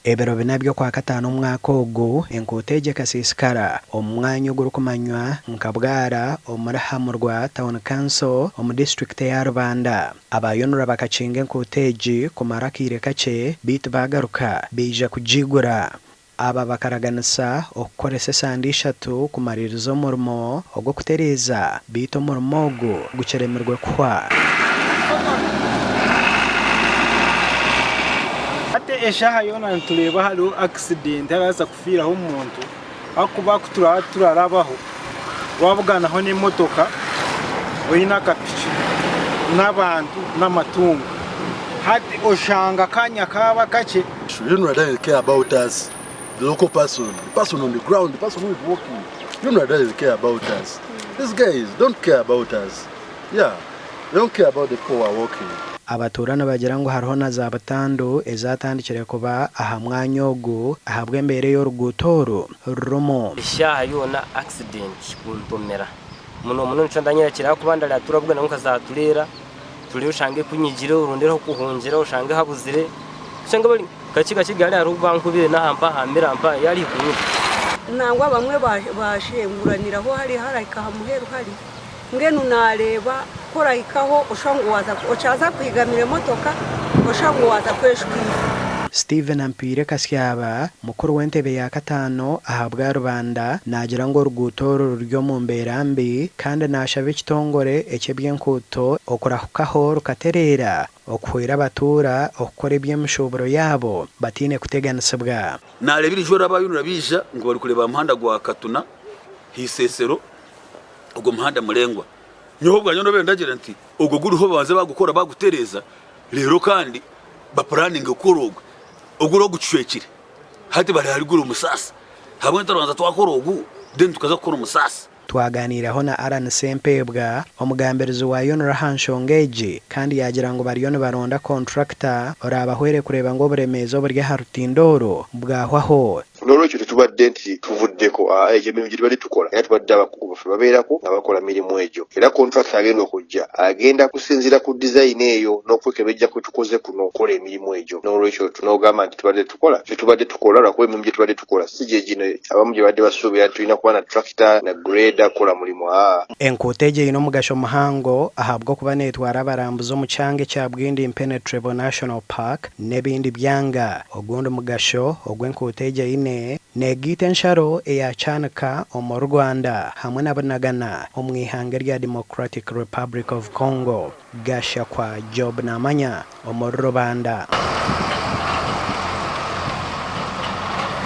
Ebero binabyo kwa katano umwaka ogu enkuteje kasisikara omwanya ogurukumanywa nkabwara omurahamurwa town council omu district ya Rubanda. Abayonura bakacinga enkuteje kumara kire kace bitu bagaruka bija kujigura. Aba bakaraganisa okukoresa esande ishatu kumaririza omurimo ogwo kutereza bitu omurimo ogu guceremerwe kuhwa. Ate eshaha yona ntuleba hali accident araza kufiraho umuntu akuba turarabaho wabuganaho n'imotoka oyina kapichi n'abantu n'amatungo hati oshanga kanya kaba kace. UNRA doesn't care about us, the local person, the person on the ground, the person who is working. UNRA doesn't care about us. These guys don't care about us. Yeah, they don't care about the people who are working. Abaturana bagira ngo hariho na za batandu ezatandikire kuba aha mwanya ogu ahabwe mbere y'orugutoro rumo ishaha yona accident kuntomera muno ncandanyira kira kubandara turabwe na nkazaturera turi ushange kunyigire urundero kuhungira ushange habuzire ushange bari kakiga kigari ari ubankubire nahampa hamirampa yari kunyura nangwa bamwe bashenguraniraho hari harika hamuheru hari ngenu nareba kora ikaho ushango waza ochaza kwigamira motoka ushango waza kweshukira. Steven Ampire Kasyaba mukuru w'entebe ya katano ahabwa Rubanda nagira ngo rugutoro ryo mu mberambi kandi nashabe kitongore ekebyenkuto okurahukaho rukaterera okuhira batura okukora ebyemishoboro yabo batine kuteganisibwa. Narebira ijoro abayunura bija ngo bari kureba muhanda gwa Katuna hisesero ubwo muhanda murengwa nyobwa nyono bendagira nti ubwo guruho baze bagukora bagutereza rero kandi ba planning ukorogo ubwo ro gucwekire hati bari hari guru musasa hamwe taranza twakorogo den tukaza gukora umusasa. Twaganiraho na Aran Sempebwa omugambirizo wa UNRA Hanshongeji kandi yagira ngo bariyo baronda contractor orabahwere kureba ngo buremezo burya harutindoro bwahwaho noro cyo tubadde nti tuvuddeko ekibintu gye bali tukola era tubadde abakugu babeerako abakola mirimu egyo era contractor agenda okujja agenda kusinzira ku design eyo n'okwekebejja kwe tukoze kuno okola emirimu egyo noro cyo tunogamba nti tubadde tukola lwakuba emirimu gye tubadde tukola si gye gino abamu gye badde basuubira tulina kuba na tractor na grader kola mulimo enkuteje ino mugasho muhango ahabwo kuba netwara abarambuzo mu cyange cya Bwindi Impenetrable National Park nebindi byanga ogundo mugasho ogwenkuteje ine negite nsharo eyacanaka omu Rwanda hamwe n'abanagana omwihanga rya Democratic Republic of Congo gasha kwa Job Namanya omu Rubanda.